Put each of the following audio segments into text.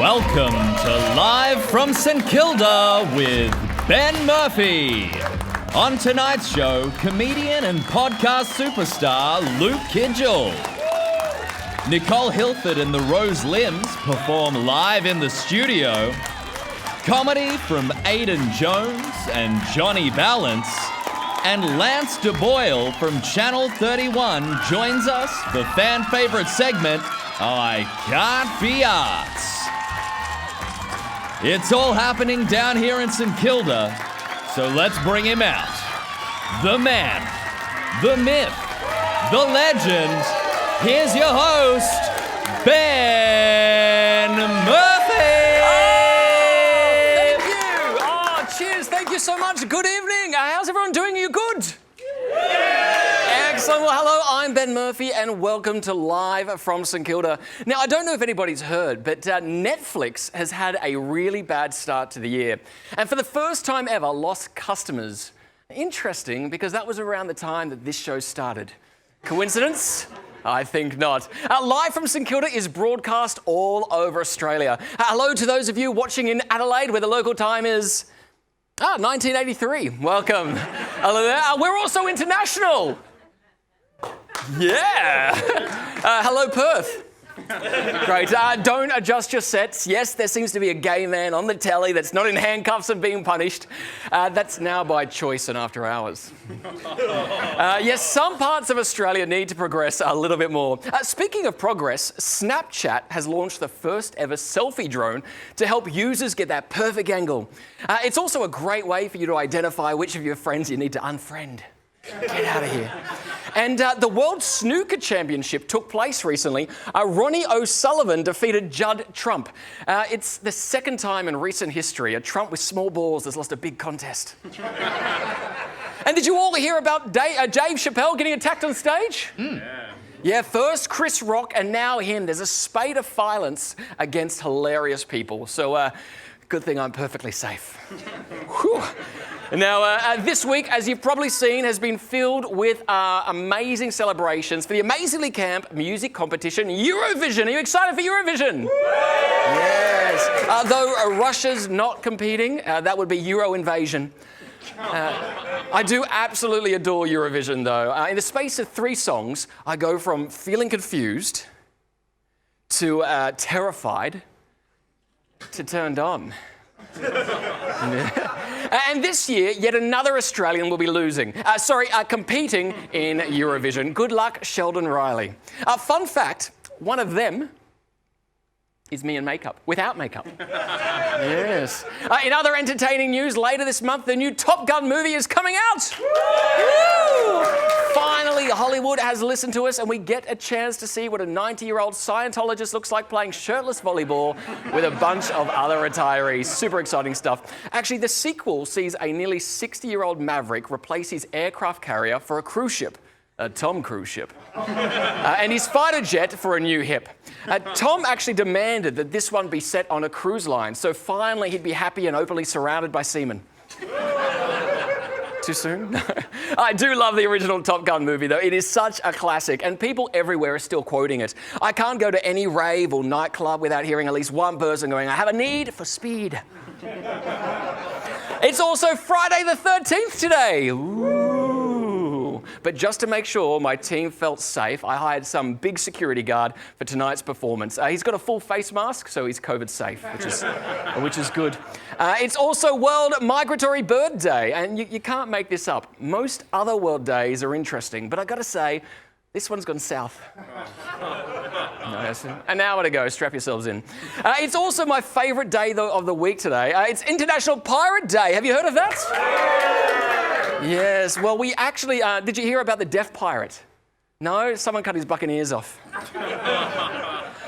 Welcome to Live from St Kilda with Ben Murphy. On tonight's show, comedian and podcast superstar Luke Kidgell. Nicole Halford and the Rose Limbs perform live in the studio. Comedy from Aidan Jones and Johnny Balance. And Lance De Boyle from Channel 31 joins us for fan favorite segment, I Can't Be Arsed. It's all happening down here in St Kilda, so let's bring him out. The man, the myth, the legend. Here's your host, Ben Murphy. Thank you. Cheers. Thank you so much. Good evening. How's everyone doing? Are you good? Excellent. Well, hello, I'm Ben Murphy, and welcome to Live from St Kilda. Now, I don't know if anybody's heard, but Netflix has had a really bad start to the year, and for the first time ever, lost customers. Interesting, because that was around the time that this show started. Coincidence? I think not. Live from St Kilda is broadcast all over Australia. Hello to those of you watching in Adelaide, where the local time is 1983. Welcome. Hello there. We're also international. Yeah. Hello, Perth. Great. Don't adjust your sets. Yes, there seems to be a gay man on the telly that's not in handcuffs and being punished. That's now by choice and after hours. Yes, some parts of Australia need to progress a little bit more. Speaking of progress, Snapchat has launched the first ever selfie drone to help users get that perfect angle. It's also a great way for you to identify which of your friends you need to unfriend. Get out of here. And the World Snooker Championship took place recently. Ronnie O'Sullivan defeated Judd Trump. It's the second time in recent history a Trump with small balls has lost a big contest. And did you all hear about Dave Chappelle getting attacked on stage? Yeah, first Chris Rock and now him. There's a spate of violence against hilarious people. So good thing I'm perfectly safe. Whew. Now, this week, as you've probably seen, has been filled with amazing celebrations for the amazingly camp music competition, Eurovision. Are you excited for Eurovision? Yes. Though Russia's not competing, that would be Euro invasion. I do absolutely adore Eurovision, though. In the space of 3 songs, I go from feeling confused to terrified to turned on. And this year, yet another Australian will be competing in Eurovision. Good luck, Sheldon Riley. Fun fact, one of them is me in makeup, without makeup. Yes. In other entertaining news, later this month, the new Top Gun movie is coming out. Woo! Finally, Hollywood has listened to us and we get a chance to see what a 90-year-old Scientologist looks like playing shirtless volleyball with a bunch of other retirees. Super exciting stuff. Actually, the sequel sees a nearly 60-year-old maverick replace his aircraft carrier for a cruise ship. A Tom cruise ship. And his fighter jet for a new hip. Tom actually demanded that this one be set on a cruise line, so finally he'd be happy and openly surrounded by seamen. Too soon? No. I do love the original Top Gun movie, though. It is such a classic, and people everywhere are still quoting it. I can't go to any rave or nightclub without hearing at least one person going, I have a need for speed. It's also Friday the 13th today. Ooh. But just to make sure my team felt safe, I hired some big security guard for tonight's performance. He's got a full face mask, so he's COVID safe, which is good. It's also World Migratory Bird Day, and you can't make this up. Most other world days are interesting, but I got to say, this one's gone south. And now where to go, strap yourselves in. It's also my favourite day of the week today. It's International Pirate Day. Have you heard of that? Yes, well, we actually, did you hear about the deaf pirate? No? Someone cut his buccaneers off.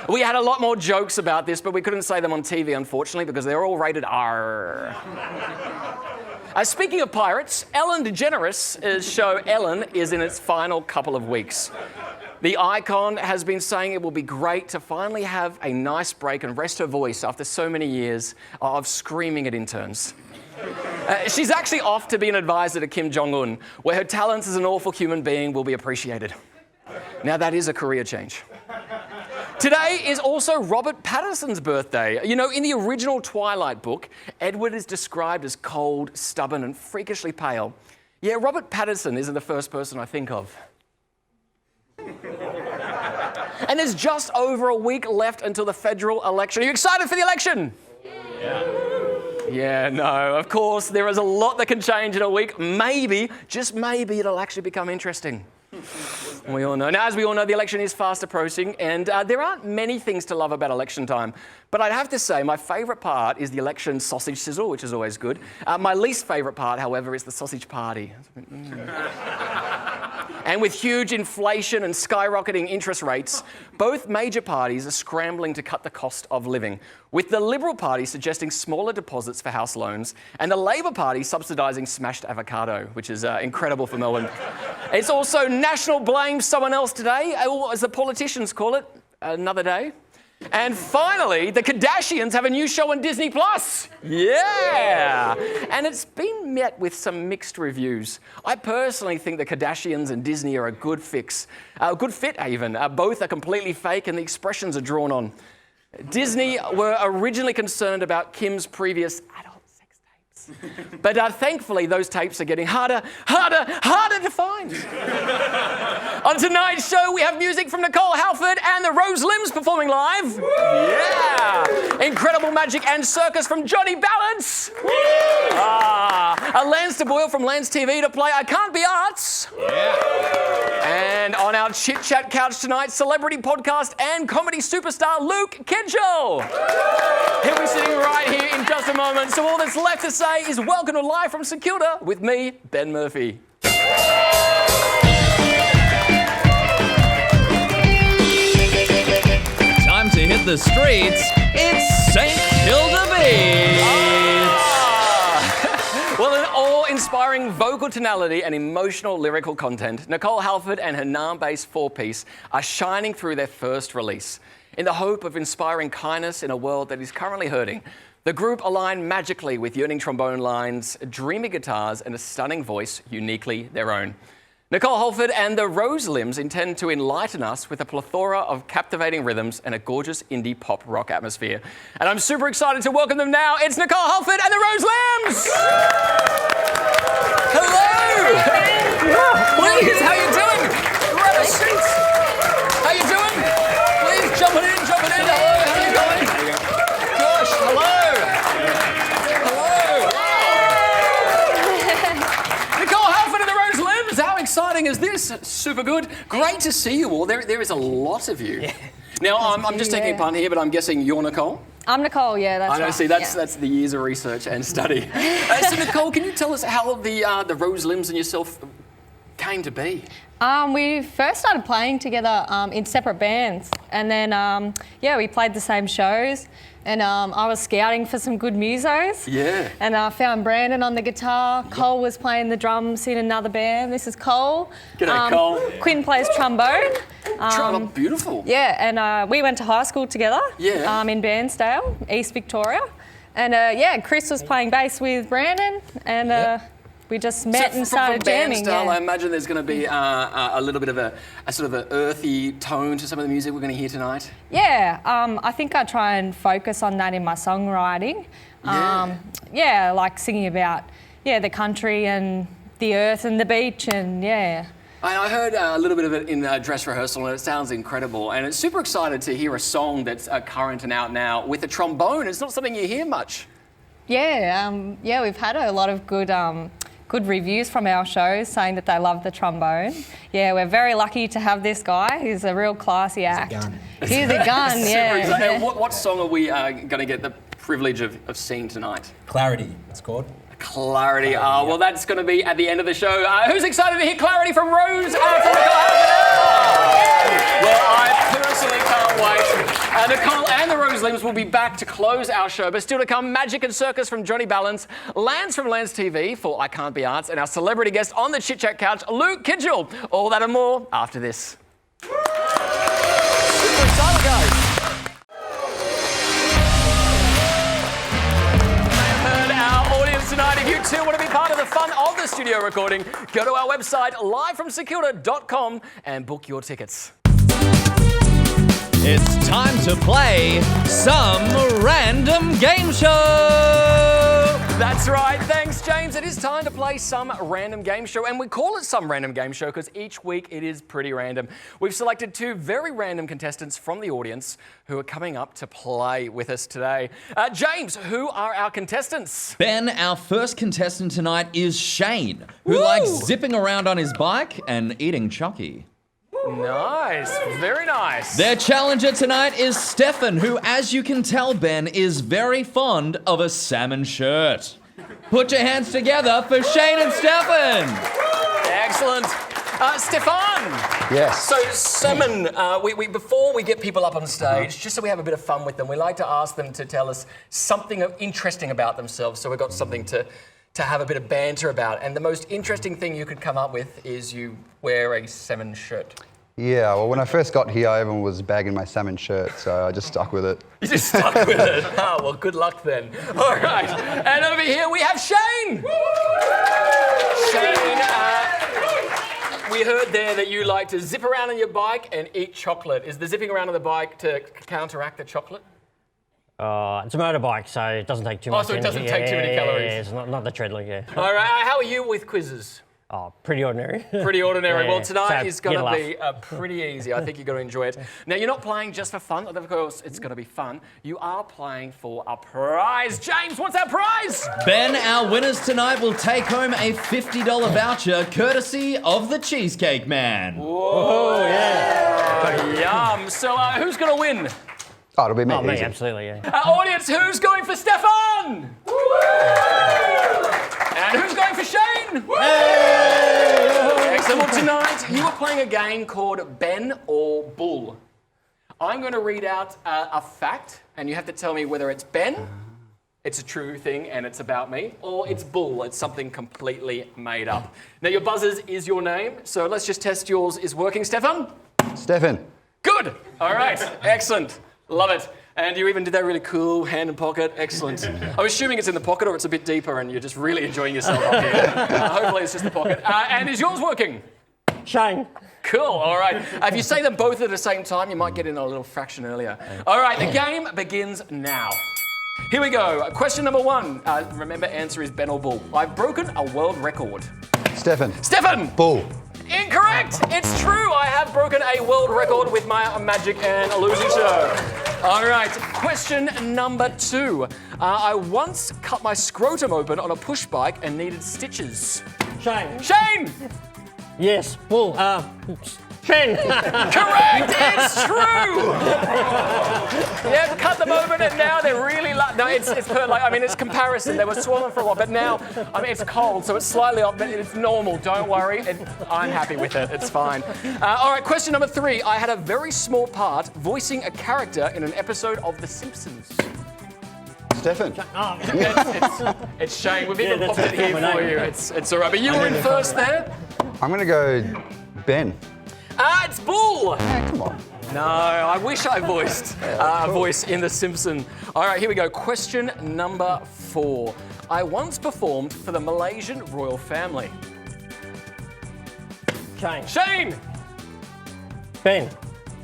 We had a lot more jokes about this, but we couldn't say them on TV, unfortunately, because they're all rated R. Speaking of pirates, Ellen DeGeneres' show Ellen is in its final couple of weeks. The icon has been saying it will be great to finally have a nice break and rest her voice after so many years of screaming at interns. She's actually off to be an advisor to Kim Jong-un, where her talents as an awful human being will be appreciated. Now, that is a career change. Today is also Robert Pattinson's birthday. You know, in the original Twilight book, Edward is described as cold, stubborn, and freakishly pale. Yeah, Robert Pattinson isn't the first person I think of. And there's just over a week left until the federal election. Are you excited for the election? Yeah, no, of course, there is a lot that can change in a week. Maybe, just maybe, it'll actually become interesting. We all know. Now, as we all know, the election is fast approaching, and there aren't many things to love about election time. But I'd have to say my favourite part is the election sausage sizzle, which is always good. My least favourite part, however, is the sausage party. And with huge inflation and skyrocketing interest rates, both major parties are scrambling to cut the cost of living, with the Liberal Party suggesting smaller deposits for house loans and the Labor Party subsidising smashed avocado, which is incredible for Melbourne. It's also National Blame Someone Else Today, or as the politicians call it, another day. And finally, the Kardashians have a new show on Disney+. Yeah! And it's been met with some mixed reviews. I personally think the Kardashians and Disney are a good fix. A good fit, even. Both are completely fake and the expressions are drawn on. Disney were originally concerned about Kim's previous adult sex tapes. But thankfully, those tapes are getting harder to find. On tonight's show, we have music from Nicole, Halford, and the Rose Limbs performing live. Yeah! Incredible magic and circus from Johnny Balance. A Lance De Boyle from Lance TV to play I Can't Be Arts. Yeah. And on our Chit Chat Couch tonight, celebrity podcast and comedy superstar Luke Kidgell. He'll be sitting right here in just a moment. So all that's left to say is welcome to Live from St Kilda with me, Ben Murphy. Time to hit the streets. It's St Kilda Beats. Well, in awe-inspiring vocal tonality and emotional lyrical content, Nicole, Halford and her Nam-based four-piece are shining through their first release. In the hope of inspiring kindness in a world that is currently hurting, the group align magically with yearning trombone lines, dreamy guitars and a stunning voice uniquely their own. Nicole, Halford and the Rose Limbs intend to enlighten us with a plethora of captivating rhythms and a gorgeous indie pop rock atmosphere. And I'm super excited to welcome them now. It's Nicole, Halford and the Rose Limbs! Hello! Please, how you doing? Grab a seat. How you doing? Please, jump it in. Hello, how you going? Gosh, hello. Nicole, Halford and the Rose Limbs, how exciting is this? Super good. Great to see you all. There is a lot of you. Yeah. Now, I'm just taking a pun here, but I'm guessing you're Nicole? I'm Nicole, yeah, that's right. I know, see, that's the years of research and study. So, Nicole, can you tell us how the Rose Limbs and yourself came to be? We first started playing together in separate bands, and then, we played the same shows, and I was scouting for some good musos. Yeah. And I found Brandon on the guitar. Cole was playing the drums in another band. This is Cole. G'day, Cole. Quinn plays trombone. Beautiful. Yeah, and we went to high school together. Yeah. In Bairnsdale, East Victoria. And Chris was playing bass with Brandon, and we just met and started jamming. Bairnsdale, I imagine there's going to be a little bit of a sort of an earthy tone to some of the music we're going to hear tonight. Yeah, I think I try and focus on that in my songwriting. Like singing about the country and the earth and the beach and I heard a little bit of it in dress rehearsal and it sounds incredible, and it's super excited to hear a song that's current and out now with a trombone. It's not something you hear much. We've had a lot of good reviews from our shows saying that they love the trombone. Yeah, we're very lucky to have this guy. He's a real classy act. He's a gun, yeah. What song are we going to get the privilege of seeing tonight? Clarity, it's called. Clarity. Well, that's going to be at the end of the show. Who's excited to hear Clarity from Rose? Well, I personally can't wait. Nicole and the Rose Limbs will be back to close our show, but still to come, Magic and Circus from Johnny Balance, Lance from Lance TV for I Can't Be Arts, and our celebrity guest on the Chit Chat Couch, Luke Kidgell. All that and more after this. Super excited, guys. Tonight, if you too want to be part of the fun of the studio recording, go to our website livefromstkilda.com and book your tickets. It's time to play some random game show. That's right. Thanks, James. It is time to play some random game show, and we call it some random game show because each week it is pretty random. We've selected 2 very random contestants from the audience who are coming up to play with us today. James, who are our contestants? Ben, our first contestant tonight is Shane, who likes zipping around on his bike and eating chocky. Nice, very nice. Their challenger tonight is Stefan, who, as you can tell, Ben, is very fond of a salmon shirt. Put your hands together for Shane and Stefan. Excellent. Stefan. Yes. So, salmon, we before we get people up on stage, just so we have a bit of fun with them, we like to ask them to tell us something interesting about themselves. So we've got something to have a bit of banter about. And the most interesting thing you could come up with is you wear a salmon shirt. Yeah, well, when I first got here, everyone was bagging my salmon shirt, so I just stuck with it. You just stuck with it? Oh, well, good luck then. All right. And over here we have Shane. Shane, we heard there that you like to zip around on your bike and eat chocolate. Is the zipping around on the bike to counteract the chocolate? It's a motorbike, so it doesn't take too much so it doesn't take too many calories. Yeah, it's not the treadling, yeah. All right. How are you with quizzes? Oh, pretty ordinary. Pretty ordinary. Yeah, well, tonight so is going to get be pretty easy. I think you're going to enjoy it. Now, you're not playing just for fun. Of course, it's going to be fun. You are playing for a prize. James, what's our prize? Ben, our winners tonight will take home a $50 voucher courtesy of the Cheesecake Man. Whoa, yeah. Yum. So, who's going to win? Oh, it'll be me. Oh, me, easy. absolutely, yeah. Audience, who's going for Stefan? And who's going for Shane? Excellent. Well, tonight you are playing a game called Ben or Bull. I'm going to read out a fact, and you have to tell me whether it's Ben, it's a true thing and it's about me, or it's Bull, it's something completely made up. Now, your buzzers is your name, so let's just test yours is working, Stefan? Stefan. Good. All right. Excellent. Love it. And you even did that really cool hand in pocket. Excellent. I'm assuming it's in the pocket or it's a bit deeper and you're just really enjoying yourself up here. Hopefully it's just the pocket. And is yours working? Shane. Cool. All right. If you say them both at the same time, you might get in a little fraction earlier. All right. The game begins now. Here we go. Question number 1. Remember, answer is Ben or Bull. I've broken a world record. Stefan. Stefan. Bull. Incorrect. It's true. I have broken a world record with my magic and illusion show. All right. Question number 2. I once cut my scrotum open on a push bike and needed stitches. Shane. Shane. Yes. Bull. Shane. Correct. It's true. Yeah, cut them open and now they're really no. It's it's comparison. They were swollen for a while, but now it's cold, so it's slightly off. But it's normal. Don't worry. I'm happy with it. It's fine. All right. Question number 3. I had a very small part voicing a character in an episode of The Simpsons. Stefan. It's Shane. We've even popped it here for name. you. It's all right. But you were in first there. I'm going to go Ben. It's Bull. Come on. No, I wish I voiced a voice in The Simpsons. All right, here we go. Question number 4. I once performed for the Malaysian royal family. Shane. Shane. Ben.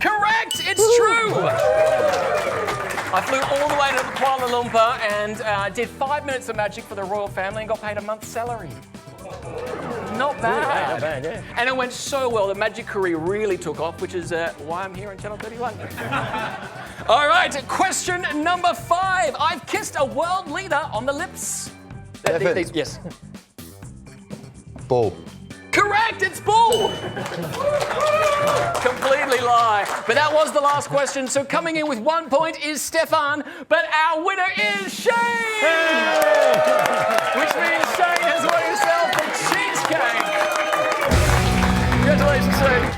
Correct. It's true. I flew all the way to Kuala Lumpur and did 5 minutes of magic for the royal family and got paid a month's salary. Not bad. Not bad, yeah. And it went so well, the magic career really took off, which is why I'm here on Channel 31. All right, question number 5. I've kissed a world leader on the lips. Stefan. Yes. Bull. Correct, it's Bull. Completely lie. But that was the last question, so coming in with 1 point is Stefan, but our winner is Shane! Which means Shane has won himself a cheesecake. Congratulations, Shane.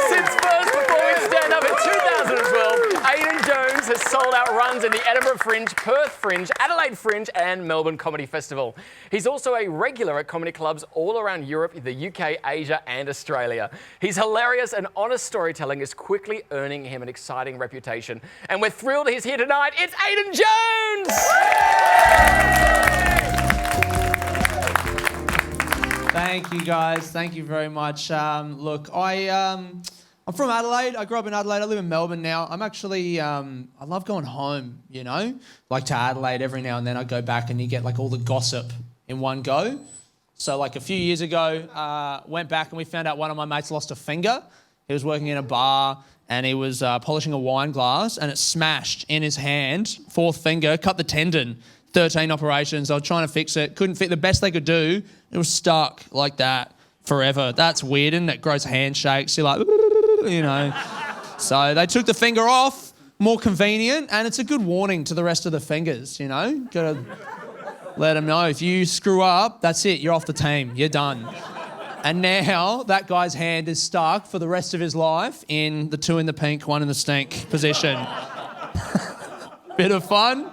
Since first performing stand-up in 2012, Aidan Jones has sold out runs in the Edinburgh Fringe, Perth Fringe, Adelaide Fringe and Melbourne Comedy Festival. He's also a regular at comedy clubs all around Europe, the UK, Asia and Australia. He's hilarious and honest storytelling is quickly earning him an exciting reputation. And we're thrilled he's here tonight. It's Aidan Jones! Thank you, guys. Thank you very much. Look, I I'm from Adelaide. I grew up in Adelaide. I live in Melbourne now. I'm actually, I love going home, you know, like to Adelaide every now and then. I go back and you get like all the gossip in one go. So like a few years ago, went back and we found out one of my mates lost a finger. He was working in a bar and he was polishing a wine glass and it smashed in his hand, fourth finger, cut the tendon, 13 operations. I was trying to fix it, couldn't fit. The best they could do, it was stuck like that forever. That's weird, and it grows handshakes. You're like, you know. So they took the finger off, more convenient, and it's a good warning to the rest of the fingers, you know. Got to let them know if you screw up, that's it, you're off the team, you're done. And now that guy's hand is stuck for the rest of his life in the 2 in the pink, 1 in the stink position. Bit of fun.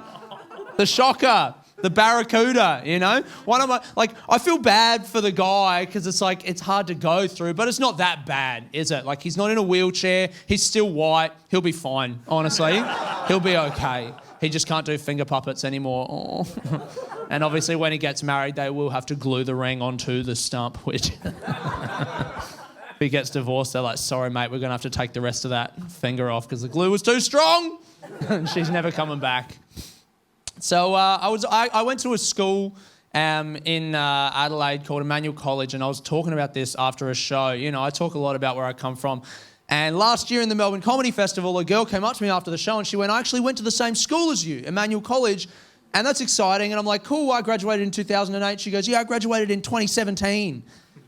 The shocker. The barracuda, you know? One of my, like, I feel bad for the guy because it's like, it's hard to go through, but it's not that bad, is it? Like, he's not in a wheelchair. He's still white. He'll be fine, honestly. He'll be okay. He just can't do finger puppets anymore. Oh. And obviously when he gets married, they will have to glue the ring onto the stump, which if he gets divorced, they're like, sorry, mate, we're going to have to take the rest of that finger off because the glue was too strong. And she's never coming back. So I went to a school in Adelaide called Emmanuel College, and I was talking about this after a show. You know, I talk a lot about where I come from. And last year in the Melbourne Comedy Festival, a girl came up to me after the show and she went, I actually went to the same school as you, Emmanuel College, and that's exciting. And I'm like, cool, I graduated in 2008. She goes, yeah, I graduated in 2017,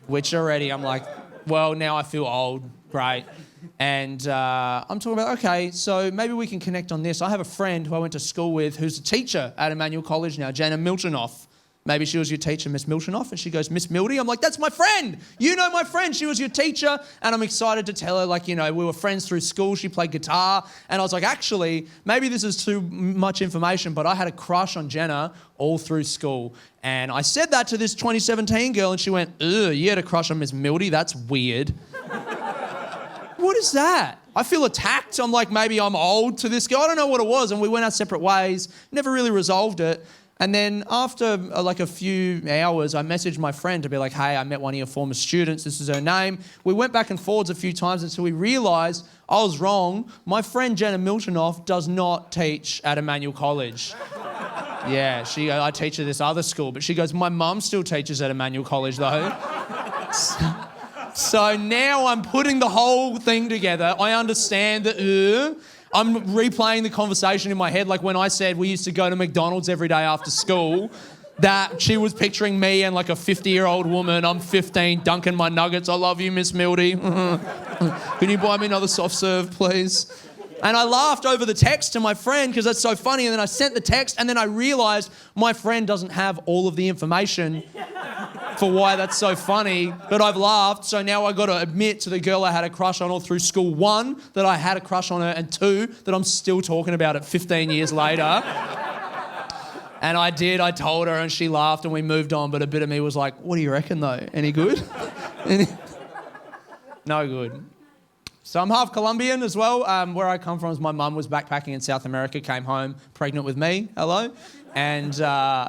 which already I'm like, well, now I feel old. Great. And I'm talking about, okay, so maybe we can connect on this. I have a friend who I went to school with who's a teacher at Emmanuel College now, Jana Miltonoff. Maybe she was your teacher, Miss Miltonoff, and she goes, Miss Mildy? I'm like, that's my friend. You know my friend. She was your teacher. And I'm excited to tell her, like, you know, we were friends through school. She played guitar. And I was like, actually, maybe this is too much information, but I had a crush on Jenna all through school. And I said that to this 2017 girl, and she went, ugh, you had a crush on Miss Mildy? That's weird. What is that? I feel attacked. I'm like, maybe I'm old to this girl. I don't know what it was. And we went our separate ways, never really resolved it. And then after like a few hours, I messaged my friend to be like, hey, I met one of your former students. This is her name. We went back and forwards a few times until we realised I was wrong. My friend Jenna Miltonoff does not teach at Emmanuel College. Yeah, I teach at this other school. But she goes, my mum still teaches at Emmanuel College though. So now I'm putting the whole thing together. I understand that I'm replaying the conversation in my head, like when I said we used to go to McDonald's every day after school, that she was picturing me and like a 50-year-old woman. I'm 15, dunking my nuggets. I love you, Miss Mildy. Can you buy me another soft serve, please? And I laughed over the text to my friend because that's so funny. And then I sent the text and then I realised my friend doesn't have all of the information for why that's so funny, but I've laughed, so now I got to admit to the girl I had a crush on all through school, 1, that I had a crush on her, and 2, that I'm still talking about it 15 years later. And I told her, and she laughed, and we moved on, but a bit of me was like, what do you reckon, though? Any good? No good. So I'm half Colombian as well. Where I come from is my mum was backpacking in South America, came home pregnant with me, hello. And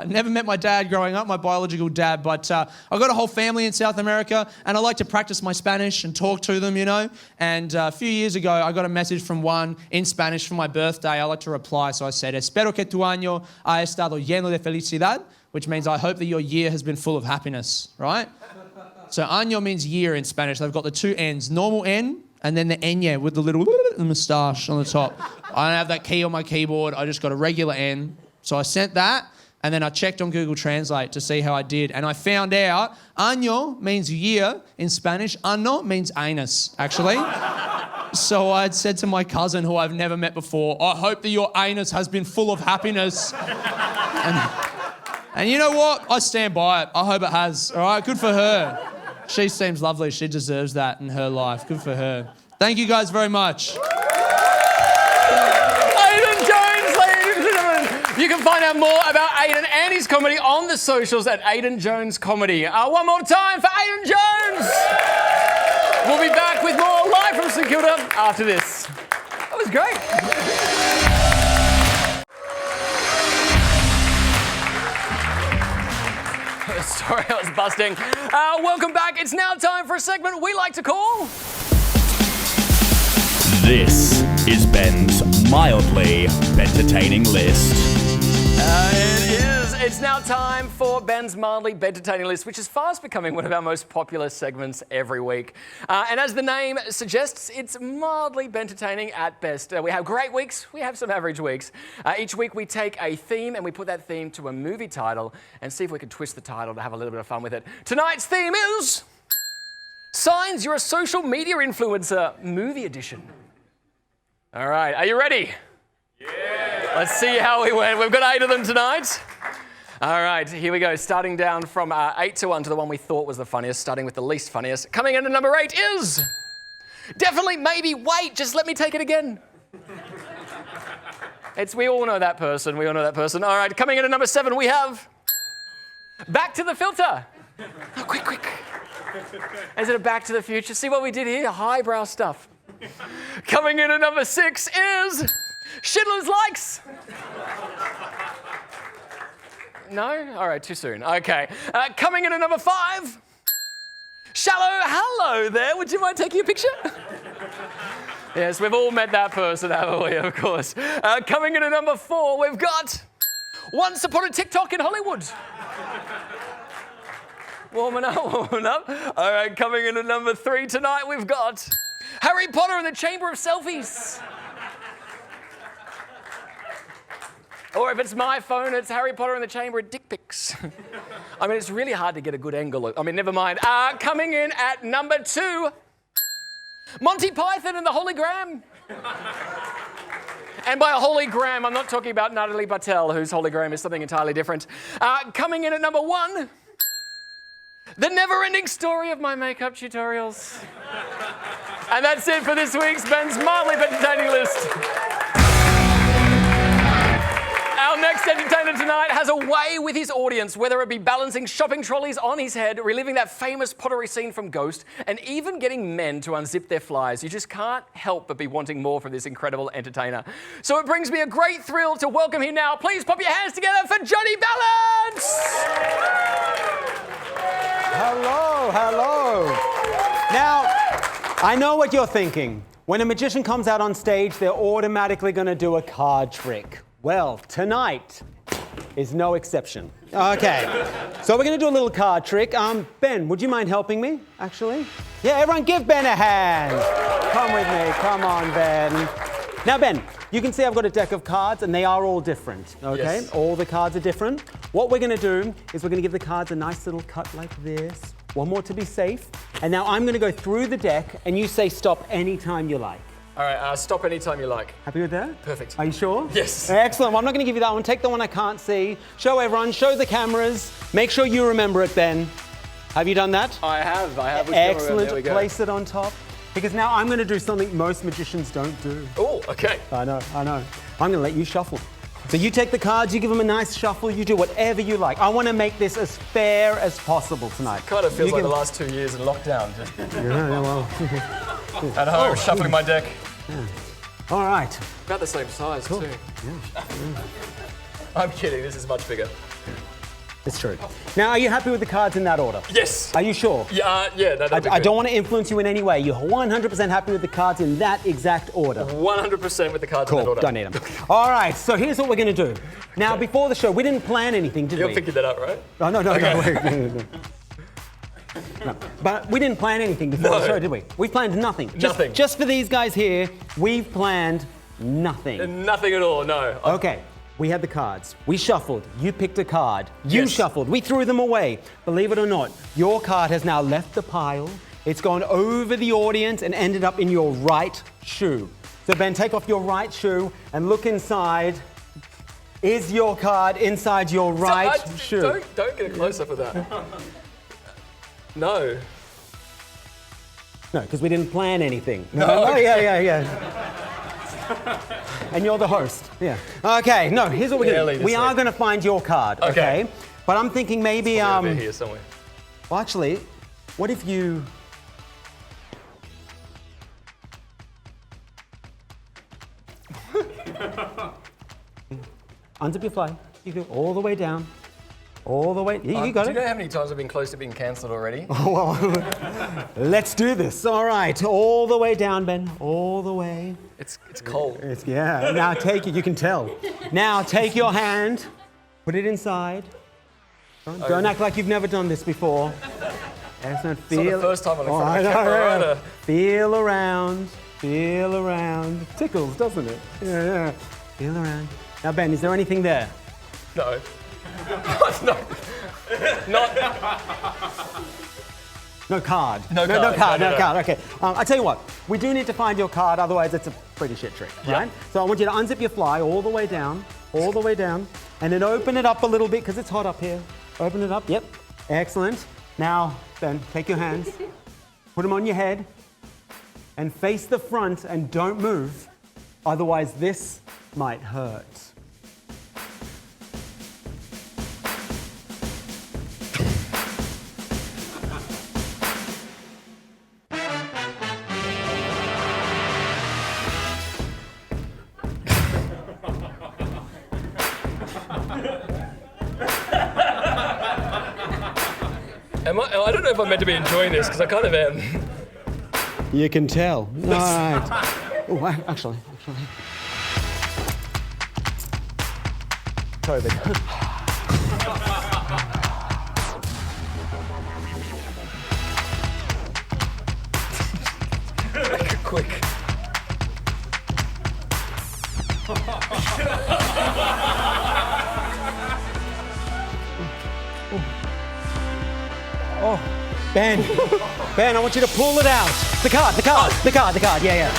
never met my dad growing up, my biological dad, but I've got a whole family in South America and I like to practice my Spanish and talk to them, you know. And a few years ago, I got a message from one in Spanish for my birthday. I like to reply, so I said, espero que tu año ha estado lleno de felicidad, which means I hope that your year has been full of happiness, right? So año means year in Spanish. They've got the 2 N's, normal N, and then the Ñ with the little moustache on the top. I don't have that key on my keyboard. I just got a regular N. So I sent that, and then I checked on Google Translate to see how I did. And I found out año means year in Spanish. Ano means anus, actually. So I'd said to my cousin, who I've never met before, I hope that your anus has been full of happiness. And you know what? I stand by it. I hope it has. All right, good for her. She seems lovely. She deserves that in her life. Good for her. Thank you guys very much. Aidan Jones, ladies and gentlemen. You can find out more about Aidan and his comedy on the socials at Aidan Jones Comedy. One more time for Aidan Jones. We'll be back with more live from St Kilda after this. That was great. Sorry, I was busting. Welcome back. It's now time for a segment we like to call This is Ben's mildly entertaining list. It is. It's now time for Ben's mildly entertaining list, which is fast becoming one of our most popular segments every week. And as the name suggests, it's mildly entertaining at best. We have great weeks, we have some average weeks. Each week we take a theme and we put that theme to a movie title and see if we can twist the title to have a little bit of fun with it. Tonight's theme is Signs You're a Social Media Influencer, Movie Edition. All right, are you ready? Yeah. Let's see how we went. We've got 8 of them tonight. All right, here we go. Starting down from 8 to 1 to the one we thought was the funniest, starting with the least funniest. Coming in at number 8 is definitely, maybe, wait, just let me take it again. We all know that person. We all know that person. All right, coming in at number 7, we have Back to the Filter. Oh, quick. Is it a Back to the Future? See what we did here? Highbrow stuff. Coming in at number 6 is Schindler's Likes. No? All right, too soon. Okay. Coming in at number 5, Shallow. Hello there. Would you mind taking a picture? Yes, we've all met that person, haven't we? Of course. Coming in at number 4, we've got Once Upon a TikTok in Hollywood. Warming up. All right, coming in at number 3 tonight, we've got Harry Potter and the Chamber of Selfies. Or if it's my phone, it's Harry Potter and the Chamber of Dick Pics. I mean, it's really hard to get a good angle. I mean, never mind. Coming in at number 2, Monty Python and the Holy Grail. And by a Holy Grail, I'm not talking about Natalie Patel, whose Holy Grail is something entirely different. Coming in at number 1, the never-ending story of my makeup tutorials. And that's it for this week's Ben's mildly entertaining list. Our next entertainer tonight has a way with his audience, whether it be balancing shopping trolleys on his head, reliving that famous pottery scene from Ghost, and even getting men to unzip their flies. You just can't help but be wanting more from this incredible entertainer. So it brings me a great thrill to welcome him now. Please pop your hands together for Johnny Balance! Hello. Now, I know what you're thinking. When a magician comes out on stage, they're automatically going to do a card trick. Well, tonight is no exception. Okay, so we're going to do a little card trick. Ben, would you mind helping me, actually? Yeah, everyone give Ben a hand. Come with me. Come on, Ben. Now, Ben, you can see I've got a deck of cards, and they are all different, okay? Yes. All the cards are different. What we're going to do is we're going to give the cards a nice little cut like this. One more to be safe. And now I'm going to go through the deck, and you say stop anytime you like. All right, stop anytime you like. Happy with that? Perfect. Are you sure? Yes. Excellent. Well, I'm not going to give you that one. Take the one I can't see. Show everyone. Show the cameras. Make sure you remember it, Ben. Have you done that? I have. Excellent. There we go. Place it on top. Because now I'm going to do something most magicians don't do. Oh, okay. I know. I'm going to let you shuffle. So you take the cards, you give them a nice shuffle, you do whatever you like. I want to make this as fair as possible tonight. It kind of feels like the last 2 years in lockdown. Yeah, well. At home, shuffling my deck. Yeah. All right. About the same size, too. Yeah. I'm kidding, this is much bigger. It's true. Now, are you happy with the cards in that order? Yes. Are you sure? Yeah, I don't want to influence you in any way. You're 100% happy with the cards in that exact order. 100% with the cards in that order. Don't need them. All right, so here's what we're going to do. Now, before the show, we didn't plan anything, did we? You're picking that up, right? Oh, no. No. But we didn't plan anything before the show, did we? We planned nothing. Just for these guys here, we've planned nothing. Nothing at all, no. Okay. We had the cards. We shuffled. You picked a card. You shuffled. We threw them away. Believe it or not, your card has now left the pile. It's gone over the audience and ended up in your right shoe. So Ben, take off your right shoe and look inside. Is your card inside your right shoe? Don't get a close-up of that. No. No, because we didn't plan anything. No. Oh, yeah. And you're the host. Yeah. Okay, no, here's what we're going to do. We are going to find your card, okay? But I'm thinking maybe... over here somewhere. Well, actually, what if you... Unzip your fly. You go all the way down. All the way. You got Do it. you know how many times I've been close to being cancelled already? Let's do this. All right. All the way down, Ben. All the way. It's cold. Yeah. Now take it. You can tell. Now take your hand. Put it inside. Don't act like you've never done this before. Excellent. It's not the first time I'm in front of a camera either. Feel around. Feel around. Tickles, doesn't it? Yeah. Feel around. Now, Ben, is there anything there? No. No. Not. No card. No card. card. No card. Okay. I tell you what. We do need to find your card. Otherwise, it's a pretty shit trick, right? So I want you to unzip your fly all the way down, and then open it up a little bit because it's hot up here. Open it up. Yep. Excellent. Now, Ben, take your hands, put them on your head, and face the front, and don't move. Otherwise, this might hurt. I don't know if I'm meant to be enjoying this because I kind of am. You can tell. All right. Oh, actually. COVID. Quick. Oh, Ben, I want you to pull it out. The card. Yeah.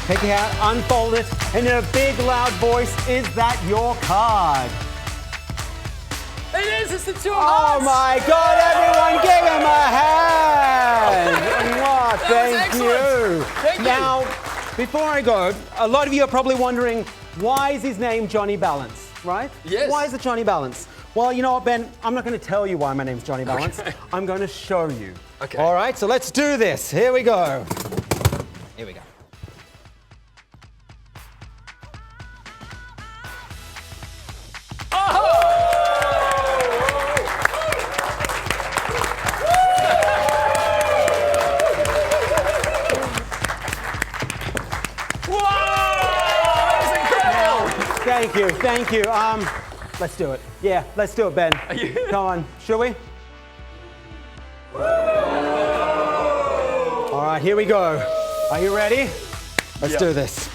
Take it out, unfold it, and in a big, loud voice, is that your card? It is. It's the two of Oh us. my God! Everyone, give him a hand. Wow, thank you. Thank you. Now, before I go, a lot of you are probably wondering, why is his name Johnny Balance, right? Yes. Why is it Johnny Balance? Well, you know what, Ben? I'm not going to tell you why my name's Johnny Balance. Okay. I'm going to show you. Okay. All right, so let's do this. Here we go. Here we go. Thank you. Let's do it. Yeah, let's do it, Ben. Come on, shall we? All right, here we go. Are you ready? Let's do this.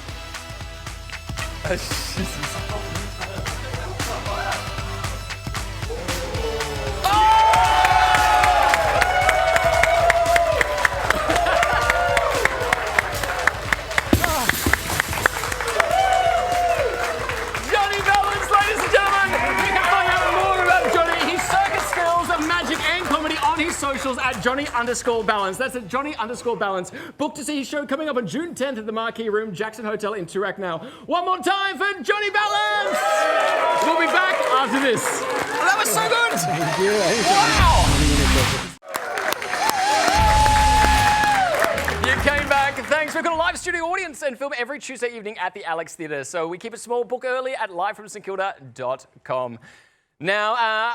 Socials at Johnny_Balance. That's at Johnny_Balance. Book to see his show coming up on June 10th at the Marquee Room, Jackson Hotel in Toorak now. One more time for Johnny Balance! We'll be back after this. Oh, that was so good! Thank you. Wow! You came back. Thanks. We've got a live studio audience and film every Tuesday evening at the Alex Theatre. So we keep it small, book early at livefromstkilda.com. Now,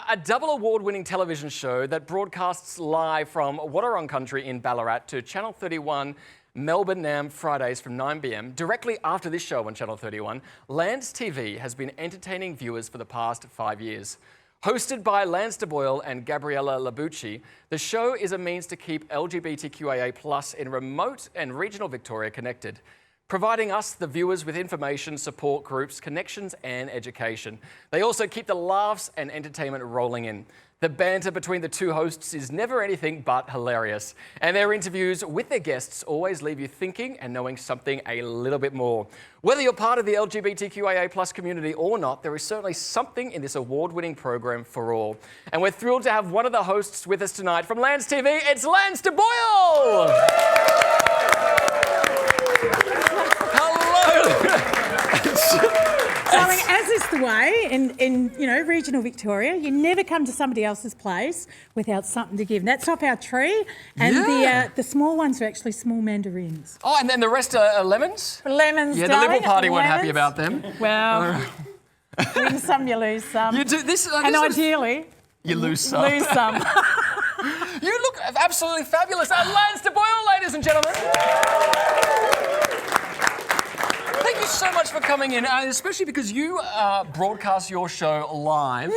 a double award-winning television show that broadcasts live from Wadawurrung Country in Ballarat to Channel 31, Melbourne NAM, Fridays from 9 p.m. Directly after this show on Channel 31, Lance TV has been entertaining viewers for the past 5 years. Hosted by Lance De Boyle and Gabriella Labucci, the show is a means to keep LGBTQIA+ in remote and regional Victoria connected, providing us, the viewers, with information, support groups, connections and education. They also keep the laughs and entertainment rolling in. The banter between the two hosts is never anything but hilarious. And their interviews with their guests always leave you thinking and knowing something a little bit more. Whether you're part of the LGBTQIA+ community or not, there is certainly something in this award-winning program for all. And we're thrilled to have one of the hosts with us tonight. From Lance TV, it's Lance De Boyle! So, I mean, as is the way in regional Victoria, you never come to somebody else's place without something to give. And that's off our tree, and the small ones are actually small mandarins. Oh, and then the rest are lemons? Lemons, Yeah, the darling, Liberal Party weren't lemons. happy about them. Well, Win some, you lose some. You do this, and ideally, you lose some. Lose some. You look absolutely fabulous. Lance De Boyle, ladies and gentlemen. Thank you so much for coming in, especially because you broadcast your show live.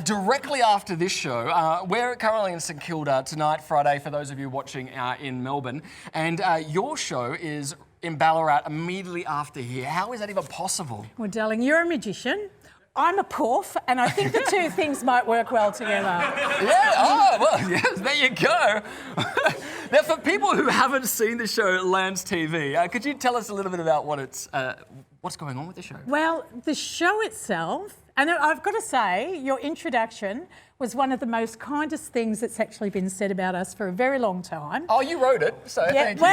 Directly after this show. We're currently in St Kilda tonight, Friday, for those of you watching in Melbourne. And your show is in Ballarat immediately after here. How is that even possible? Well, darling, you're a magician. I'm a porf, and I think the two things might work well together. Yeah, oh, well, yes, there you go. Now, for people who haven't seen the show Lance TV, could you tell us a little bit about what's going on with the show? Well, the show itself, and I've got to say, your introduction was one of the most kindest things that's actually been said about us for a very long time. Oh, you wrote it, so thank you.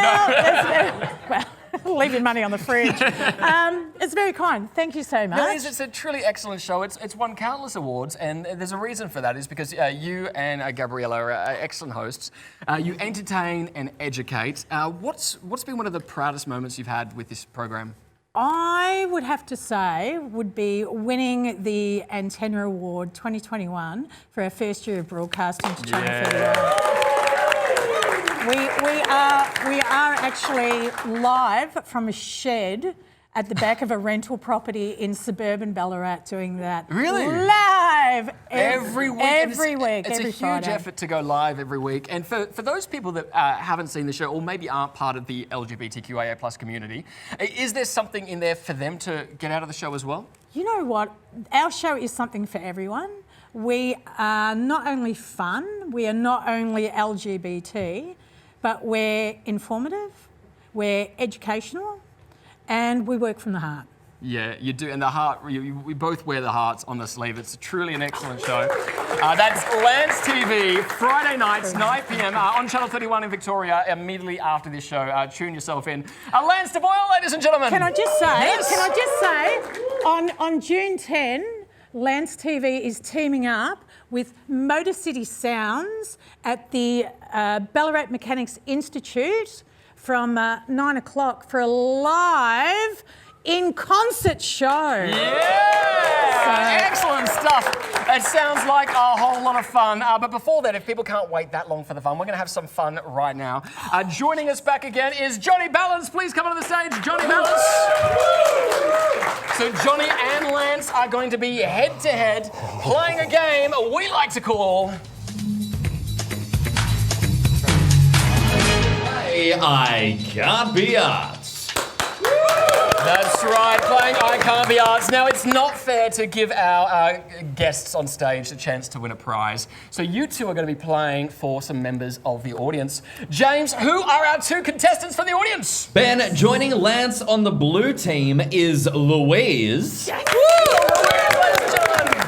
Well, leaving money on the fridge. It's very kind. Thank you so much. No, it's a truly excellent show. It's won countless awards, and there's a reason for that. Is because you and Gabriella are excellent hosts. You entertain and educate. What's been one of the proudest moments you've had with this program? I would have to say would be winning the Antenna Award 2021 for our first year of broadcasting to Channel 31. We are actually live from a shed at the back of a rental property in suburban Ballarat doing that. Really? Live every week. Every week. It's every a huge Friday. effort to go live every week. And for those people that haven't seen the show or maybe aren't part of the LGBTQIA+ community, is there something in there for them to get out of the show as well? You know what? Our show is something for everyone. We are not only fun, we are not only LGBT, but we're informative, we're educational, and we work from the heart. Yeah, you do. And the heart, we both wear the hearts on the sleeve. It's truly an excellent show. That's Lance TV, Friday nights, 9 p.m. On Channel 31 in Victoria, immediately after this show. Tune yourself in. Lance De Boyle, ladies and gentlemen. Can I just say, on June 10, Lance TV is teaming up with Motor City Sounds at the Ballarat Mechanics Institute from 9 o'clock for a live in-concert show. Yeah! Excellent stuff. It sounds like a whole lot of fun. But before that, if people can't wait that long for the fun, we're going to have some fun right now. Joining us back again is Johnny Balance. Please come onto the stage, Johnny Balance. So Johnny and Lance are going to be head-to-head playing a game we like to call... I Can't Be Arsed. That's right, playing I Can't Be Arsed. Now, it's not fair to give our guests on stage a chance to win a prize. So you two are going to be playing for some members of the audience. James, who are our two contestants for the audience? Ben, joining Lance on the blue team is Louise. Yes. Woo! Ladies and gentlemen.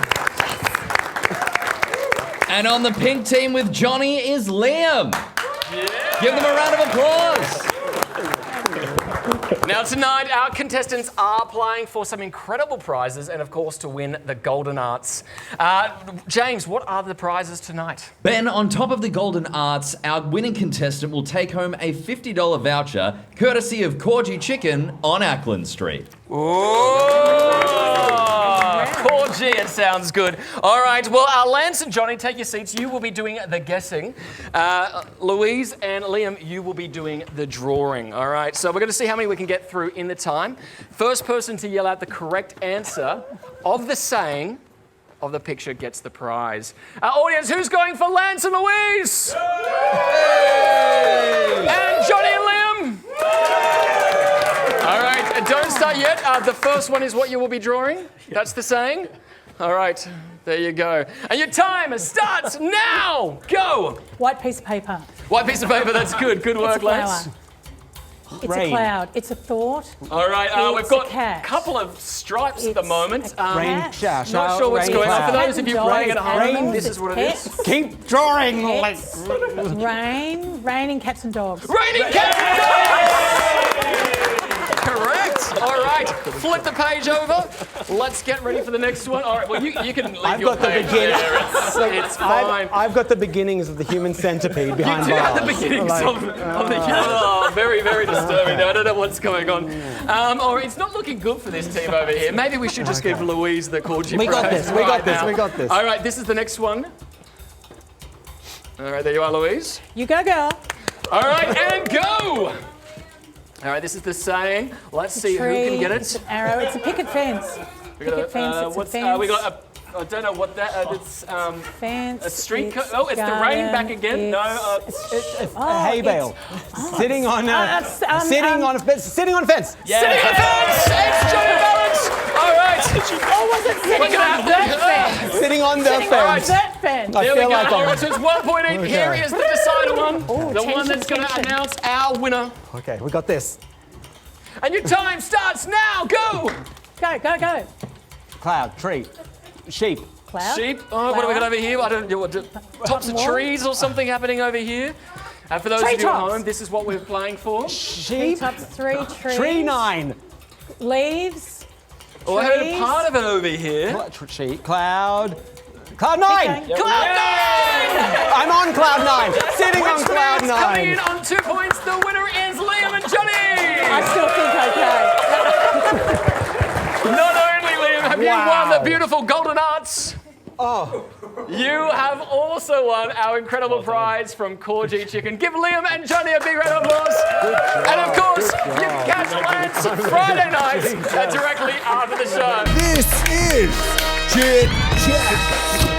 And on the pink team with Johnny is Liam. Yeah. Give them a round of applause. Now tonight, our contestants are playing for some incredible prizes and, of course, to win the Golden Arts. James, what are the prizes tonight? Ben, on top of the Golden Arts, our winning contestant will take home a $50 voucher, courtesy of Corgi Chicken on Ackland Street. Corgi, it sounds good. All right, well, Lance and Johnny, take your seats. You will be doing the guessing. Louise and Liam, you will be doing the drawing. All right, so we're going to see how many we can get through in the time. First person to yell out the correct answer of the saying of the picture gets the prize. Audience, who's going for Lance and Louise? Hey! And Johnny and Liam? All right, don't start yet. The first one is what you will be drawing. That's the saying. All right, there you go. And your timer starts now. Go. White piece of paper. White piece of paper, that's good. Good work, Lance. It's a cloud. It's a thought. All right, we've got a couple of stripes at the moment. Rain not sure what's going on. For those of you playing at home, this is what it is. Keep drawing. Raining cats and dogs. Raining cats and dogs! Correct. All right. flip the page over. Let's get ready for the next one. All right, well, you can leave I've your got the page beginning. there. It's fine. I've got the beginnings of the human centipede behind You do have bars. the beginnings of the Oh, very, very disturbing. I don't know what's going on. Or it's not looking good for this team over here. Maybe we should just give Louise the call. We got this. We got this. We got this. All right, this is the next one. All right, there you are, Louise. You go, girl. All right, and go. All right, this is the saying. Let's see who can get It's it. an arrow. It's a picket fence. Picket fence. It's a fence. We got I don't know what that. It's fence. a street. It's Oh, it's the rain back again. No. A hay bale. Sitting on a sitting on a fence. Sitting on a fence. It's Johnny Balance. All right. Or was it sitting on that fence? Sitting on the fence. That fence. I There we feel go. like All right, so it's 1 point each. Okay. Here is the decider one. Ooh, The one that's going to tension. announce our winner. Okay, we got this. And your time starts now. Go. Go. Cloud, tree, sheep. Cloud. Sheep. Oh, what have we got over here? I don't know. Tops of Wall. trees or something happening over here. For those of you at Treetops. home, this is what we're playing for. Sheep. Tops, 3 trees. Tree 9. Leaves. Oh, I heard a Trees. part of it over here. Sheep. Cloud. Cloud 9. Keep Cloud 9! I'm on cloud 9. Sitting on Which cloud means coming 9. in on 2 points, the winner is Liam and Johnny! I still think okay. Not only, Liam, have you Wow. won the beautiful Golden Arts, Oh, you have also won our incredible prize from Core G Chicken. Give Liam and Johnny a big round of applause. And of course, you can catch Lance Friday nights directly after the show. This is Chit Chat.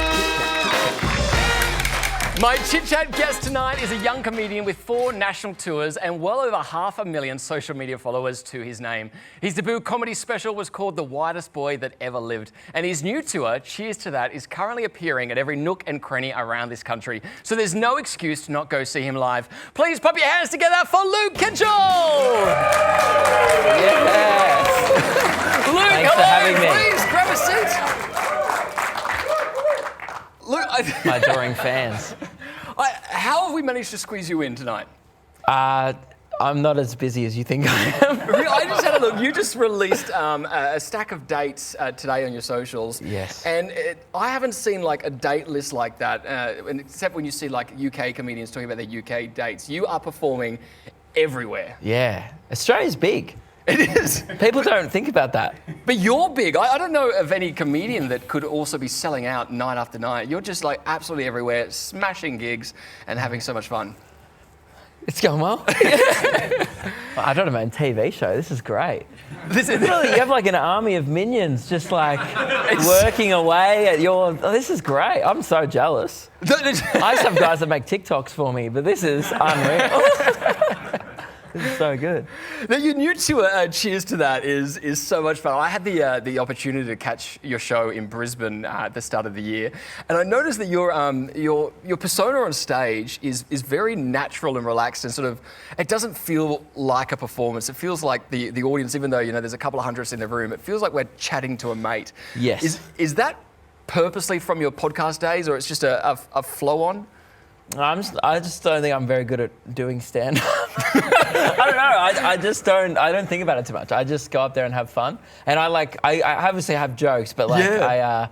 My Chit Chat guest tonight is a young comedian with 4 national tours and well over 500,000 social media followers to his name. His debut comedy special was called The Whitest Boy That Ever Lived. And his new tour, Cheers to That, is currently appearing at every nook and cranny around this country. So there's no excuse to not go see him live. Please pop your hands together for Luke Kidgell! Yes. Luke, Thanks for hello, having me. please grab a seat. Luke, My adoring fans. how have we managed to squeeze you in tonight? I'm not as busy as you think I am. I just had a look. You just released a stack of dates today on your socials. Yes. And I haven't seen like a date list like that, except when you see like UK comedians talking about their UK dates. You are performing everywhere. Yeah. Australia's big. It is. People don't think about that. But you're big. I don't know of any comedian that could also be selling out night after night. You're just like absolutely everywhere, smashing gigs and having so much fun. It's going well. I don't know, man. TV show. This is great. Literally, you have like an army of minions just like working away at your. Oh, this is great. I'm so jealous. I used to have guys that make TikToks for me, but this is unreal. This is so good. Now, your new tour, Cheers to That, is so much fun. I had the opportunity to catch your show in Brisbane at the start of the year, and I noticed that your persona on stage is very natural and relaxed, and sort of it doesn't feel like a performance. It feels like the audience, even though there's a couple of hundreds in the room, it feels like we're chatting to a mate. Yes. Is that purposely from your podcast days, or it's just a flow on? I just don't think I'm very good at doing stand-up. I don't know. I just don't. I don't think about it too much. I just go up there and have fun. And I obviously have jokes, but like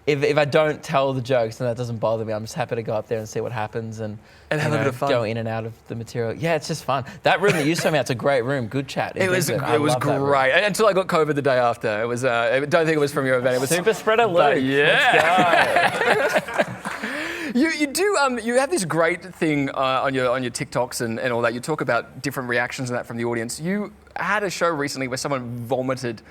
if I don't tell the jokes, then that doesn't bother me. I'm just happy to go up there and see what happens and have a bit of fun. Go in and out of the material. Yeah, it's just fun. That room that you showed me, it's a great room. Good chat. It was great. Until I got COVID the day after. It was. I don't think it was from your event. It was Super spreader Luke. Yeah. You do. You have this great thing on your TikToks and all that. You talk about different reactions and that from the audience. You had a show recently where someone vomited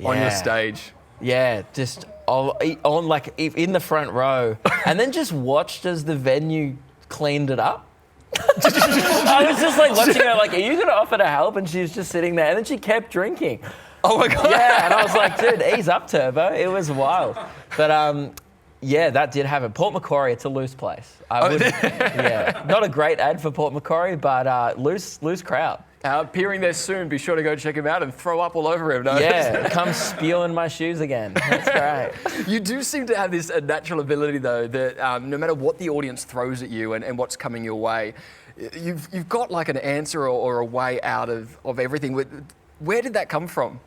on your stage. Yeah, just on like in the front row, and then just watched as the venue cleaned it up. I was just like watching her, like, are you gonna offer to help? And she was just sitting there, and then she kept drinking. Oh my god! Yeah, and I was like, dude, ease up, Turbo. It was wild, but yeah, that did happen. Port Macquarie, it's a loose place. Yeah, not a great ad for Port Macquarie, but loose crowd. Appearing there soon. Be sure to go check him out and throw up all over him. No? Yeah, come spew in my shoes again. That's great. You do seem to have this natural ability, though, that no matter what the audience throws at you and what's coming your way, you've got like an answer or a way out of everything. Where did that come from?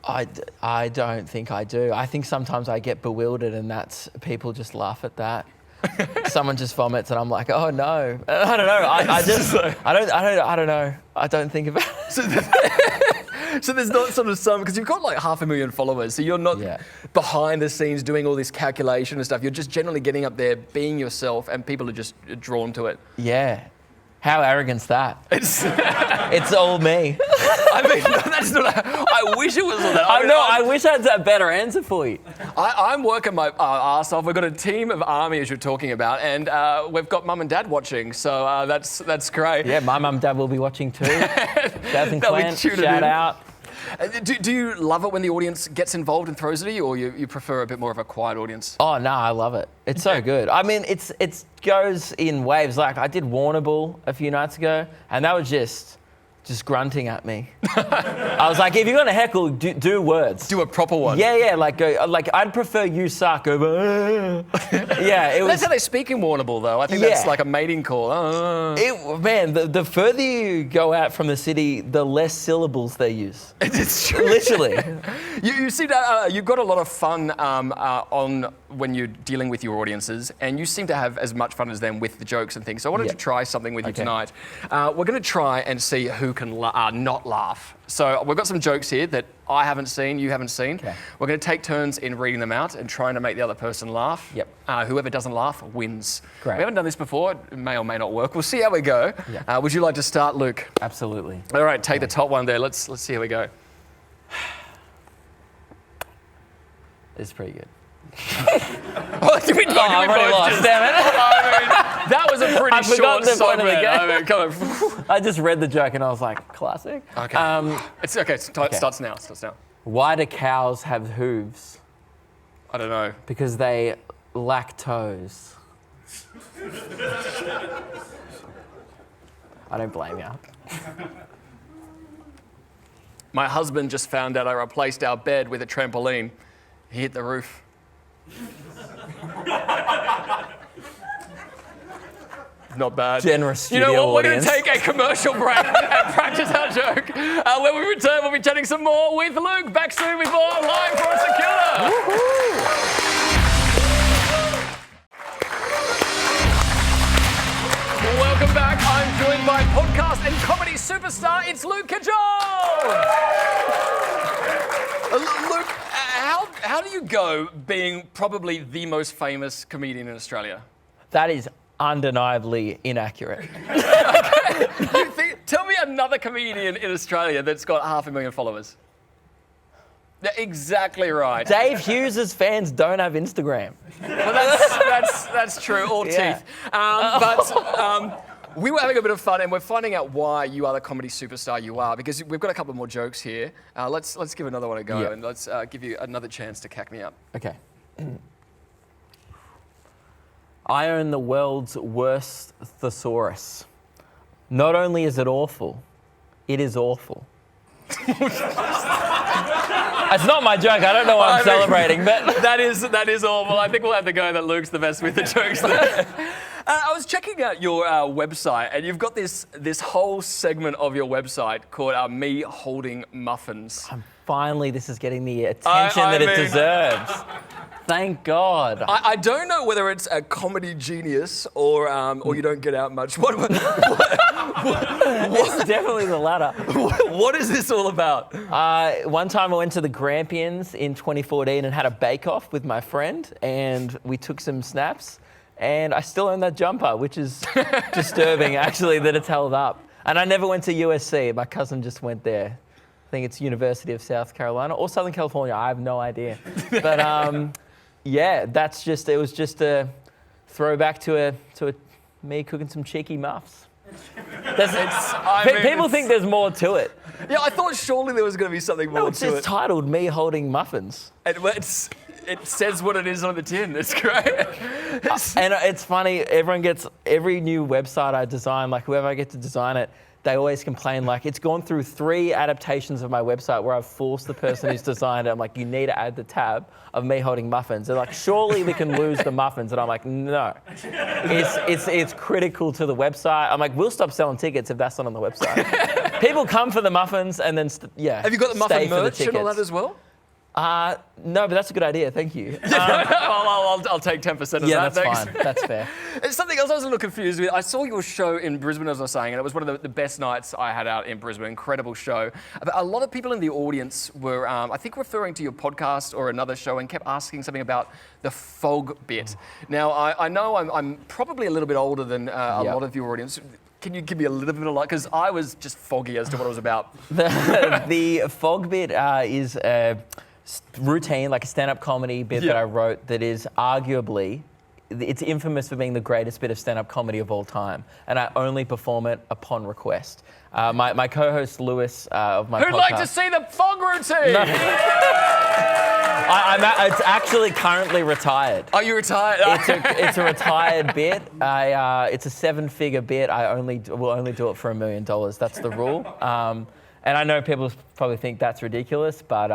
I don't think I do. I think sometimes I get bewildered, and people just laugh at that. Someone just vomits, and I'm like, oh no. I don't know. I don't know. I don't think about it. So there's not sort of some, because you've got like 500,000 followers, so you're not behind the scenes doing all this calculation and stuff. You're just generally getting up there, being yourself, and people are just drawn to it. Yeah. How arrogant's that? It's all me. I mean, that's not. I wish it was all that. I wish I had a better answer for you. I'm working my arse off. We've got a team of army, as you're talking about, and we've got mum and dad watching, so that's great. Yeah, my mum and dad will be watching too. Dad and Clint, shout out. Do you love it when the audience gets involved and throws it at you, or you prefer a bit more of a quiet audience? Oh no, I love it. It's so good. I mean, it goes in waves. Like I did Warrnambool a few nights ago, and that was just grunting at me. I was like, if you're gonna heckle, do words. Do a proper one. Yeah. Like I'd prefer you suck over. Yeah, it was. That's how they speak in Warrnambool, though. I think that's like a mating call. Man, the further you go out from the city, the less syllables they use. It's true. Literally. You seem to, you've got a lot of fun on when you're dealing with your audiences, and you seem to have as much fun as them with the jokes and things. So I wanted to try something with you tonight. We're going to try and see who can not laugh. So we've got some jokes here that I haven't seen, you haven't seen. Okay. We're going to take turns in reading them out and trying to make the other person laugh. Yep. Whoever doesn't laugh wins. Great. We haven't done this before. It may or may not work. We'll see how we go. Yeah. Would you like to start, Luke? Absolutely. All right, take the top one there. Let's see how we go. It's pretty good. I've already lost. Damn it! I mean, that was a pretty short segment. I mean, come on. I just read the joke and I was like, classic. Okay. It's okay. Starts now. Why do cows have hooves? I don't know. Because they lack toes. I don't blame you. My husband just found out I replaced our bed with a trampoline. He hit the roof. Not bad. Generous studio You know what? audience. We're going to take a commercial break and practice our joke. When we return, we'll be chatting some more with Luke. Back soon with more live from Kilda. Welcome back. I'm joined by podcast and comedy superstar. It's Luke Kidgell. Luke, how do you go being probably the most famous comedian in Australia? That is undeniably inaccurate. Tell me another comedian in Australia that's got 500,000 followers. Yeah, exactly right. Dave Hughes' fans don't have Instagram. Well, that's true. All teeth. We were having a bit of fun, and we're finding out why you are the comedy superstar you are, because we've got a couple more jokes here. Let's give another one a go, and let's give you another chance to cack me up. Okay. I own the world's worst thesaurus. Not only is it awful, it is awful. It's not my joke. I don't know why I'm celebrating, but that is awful. I think we'll have to go that Luke's the best with the jokes there. I was checking out your website, and you've got this whole segment of your website called Me Holding Muffins. Finally, this is getting the attention it deserves. Thank God. I don't know whether it's a comedy genius or you don't get out much. It's definitely the latter. What is this all about? One time I went to the Grampians in 2014 and had a bake-off with my friend, and we took some snaps, and I still own that jumper, which is disturbing, actually, that it's held up. And I never went to USC. My cousin just went there. I think it's University of South Carolina or Southern California. I have no idea. But yeah, it was just a throwback to me cooking some cheeky muffs. People think there's more to it. Yeah, I thought surely there was going to be something more to it. It's titled Me Holding Muffins. It says what it is on the tin. It's great. And it's funny, every new website I design, like whoever I get to design it, they always complain, like, it's gone through 3 adaptations of my website where I've forced the person who's designed it. I'm like, you need to add the tab of me holding muffins. They're like, surely we can lose the muffins. And I'm like, no. It's critical to the website. I'm like, we'll stop selling tickets if that's not on the website. People come for the muffins and then, Have you got the muffin merch and all that as well? No, but that's a good idea. Thank you. I'll take 10% of that. Yeah, that's thanks. fine. That's fair. There's something else I was a little confused with. I saw your show in Brisbane, as I was saying, and it was one of the best nights I had out in Brisbane. Incredible show. But a lot of people in the audience were, I think, referring to your podcast or another show and kept asking something about the fog bit. Now, I know I'm probably a little bit older than a lot of your audience. Can you give me a little bit of light? Because I was just foggy as to what it was about. The fog bit is a routine, like a stand-up comedy bit that I wrote that is arguably, it's infamous for being the greatest bit of stand-up comedy of all time. And I only perform it upon request. My co-host Lewis of my podcast... Who'd like to see the fog routine? No. It's actually currently retired. Are you retired? It's a retired bit. It's a 7-figure bit. Will only do it for $1 million. That's the rule. And I know people probably think that's ridiculous, but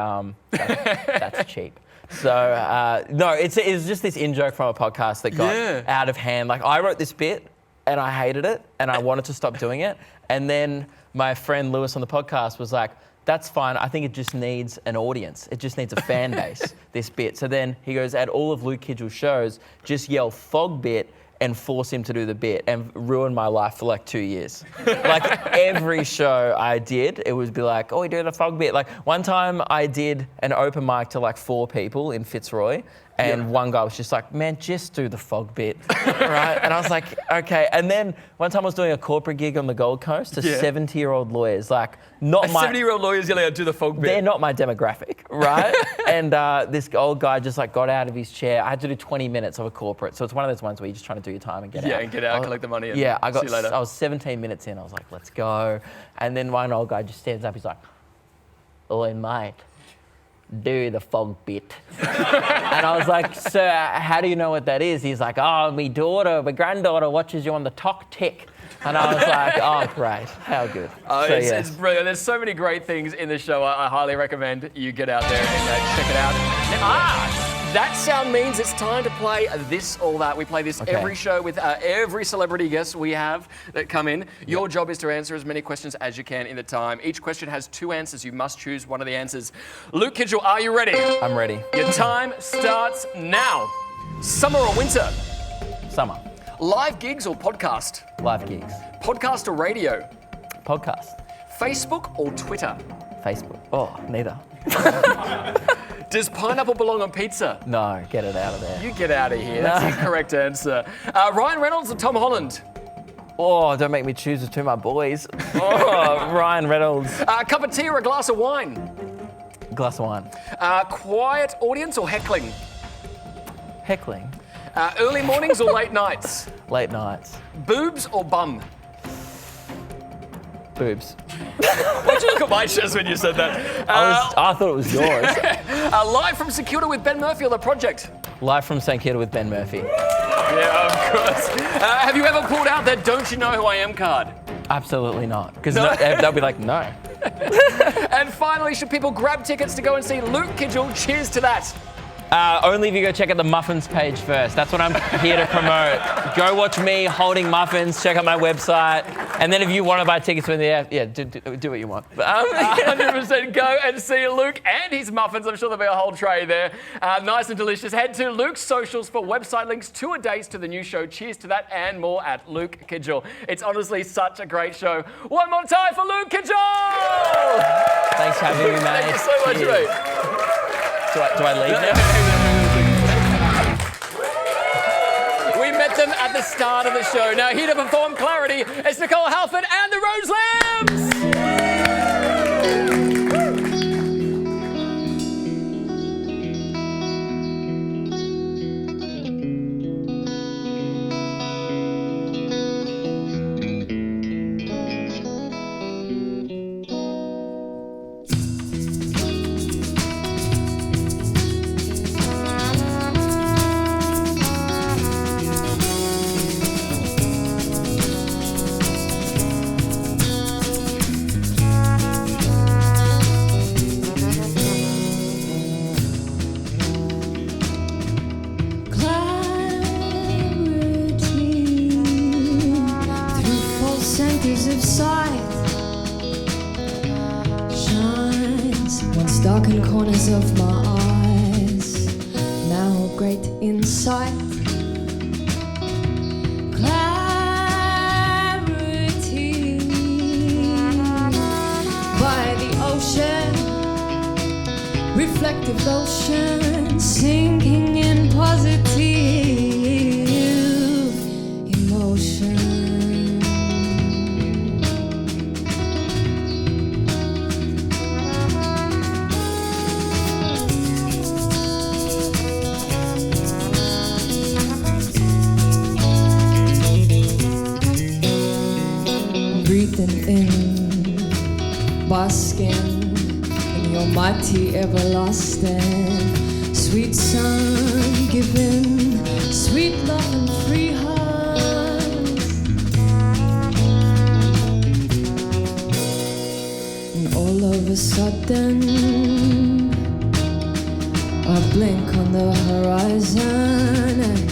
that's cheap. So no, it's just this in-joke from a podcast that got out of hand. Like, I wrote this bit and I hated it and I wanted to stop doing it. And then my friend Lewis on the podcast was like, that's fine. I think it just needs an audience. It just needs a fan base, this bit. So then he goes, at all of Luke Kidgell's shows, just yell fog bit and force him to do the bit, and ruin my life for like 2 years. Like, every show I did, it would be like, oh, we do the fog bit. Like, one time I did an open mic to like 4 people in Fitzroy, and one guy was just like, man, just do the fog bit, right? And I was like, okay. And then one time I was doing a corporate gig on the Gold Coast to 70-year-old lawyers, like, not my... 70-year-old lawyers yelling out, do the fog bit. They're not my demographic, right? And this old guy just like got out of his chair. I had to do 20 minutes of a corporate. So it's one of those ones where you're just trying to do your time and get out. Yeah, and get out, collect the money and see you later. I was 17 minutes in. I was like, let's go. And then one old guy just stands up. He's like, oi, mate, do the fog bit. And I was like, sir, how do you know what that is? He's like, oh, my granddaughter watches you on the Tok Tick. And I was like, oh, great. How good. It's brilliant. There's so many great things in the show. I highly recommend you get out there and check it out. That sound means it's time to play This or That. We play this every show with every celebrity guest we have that come in. Your job is to answer as many questions as you can in the time. Each question has 2 answers. You must choose one of the answers. Luke Kidgell, are you ready? I'm ready. Your time starts now. Summer or winter? Summer. Live gigs or podcast? Live gigs. Podcast or radio? Podcast. Facebook or Twitter? Facebook. Oh, neither. Does pineapple belong on pizza? No, get it out of there. You get out of here. That's the correct answer. Ryan Reynolds or Tom Holland? Oh, don't make me choose between my boys. Oh, Ryan Reynolds. A cup of tea or a glass of wine? Glass of wine. Quiet audience or heckling? Heckling. Early mornings or late nights? Late nights. Boobs or bum? Boobs. Why'd you look at my chest when you said that? I thought it was yours. Live from St Kilda with Ben Murphy or The Project? Live from St Kilda with Ben Murphy. Yeah, of course. Have you ever pulled out that Don't You Know Who I Am card? Absolutely not. Because they'll be like, no. And finally, should people grab tickets to go and see Luke Kidgell? Cheers to that. Only if you go check out the muffins page first. That's what I'm here to promote. Go watch me holding muffins, check out my website, and then if you want to buy tickets when they're do what you want. 100% go and see Luke and his muffins. I'm sure there'll be a whole tray there. Nice and delicious. Head to Luke's socials for website links, tour dates to the new show. Cheers to that and more at Luke Kidgell. It's honestly such a great show. One more time for Luke Kidgell! Thanks for having me, mate. Thank you so much, mate. Do I leave now? We met them at the start of the show. Now here to perform Clarity, it's Nicole, Halford and the Rose Lambs! darkened corners of my eyes, now great insight. Clarity by the ocean, reflective ocean, sinking in positive emotion. Breathing in, basking in your mighty everlasting, sweet sun giving, sweet love and free hearts. And all of a sudden, a blink on the horizon and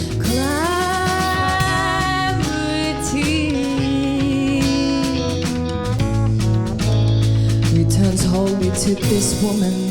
returns wholly to this woman.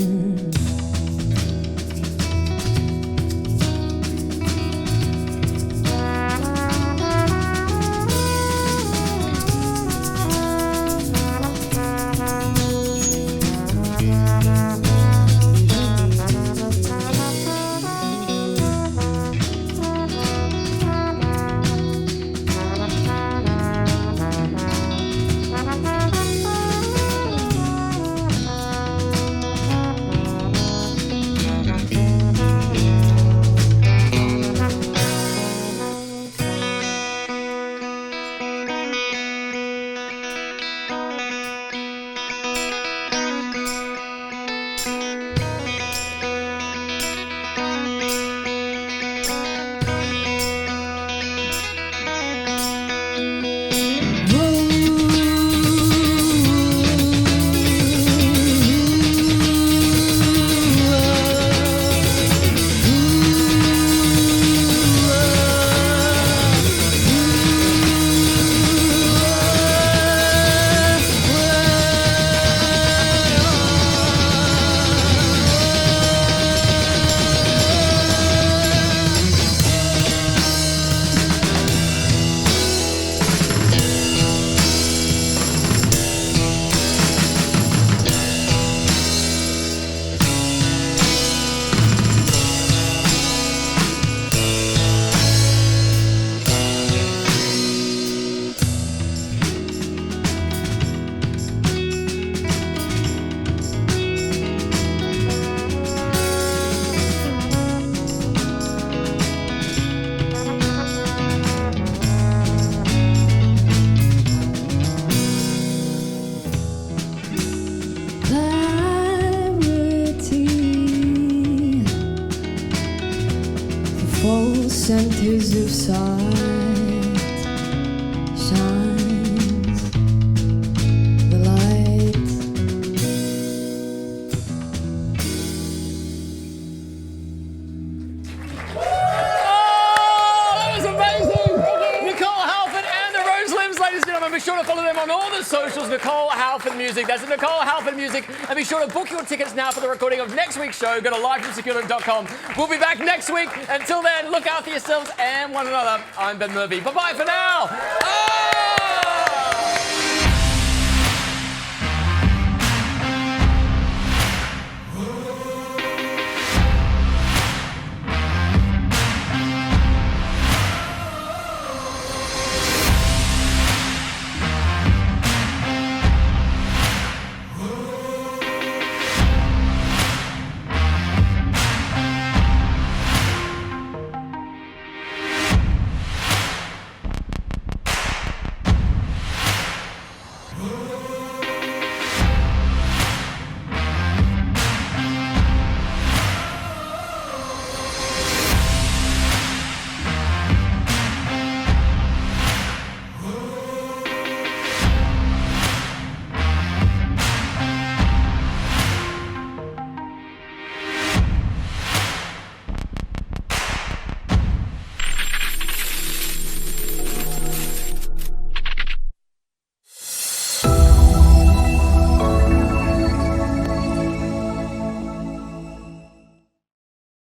Centers of sight shines the light. That was amazing! Nicole, Halford and the Rose Limbs, ladies and gentlemen. Be sure to follow them on all the socials. Nicole Halford Music. That's Nicole Halford Music. And be sure to book your tickets now for the recording of next week's show. Go to livefromsecurity.com. We'll be back next week. Until then, look after yourselves and one another. I'm Ben Murphy. Bye-bye for now.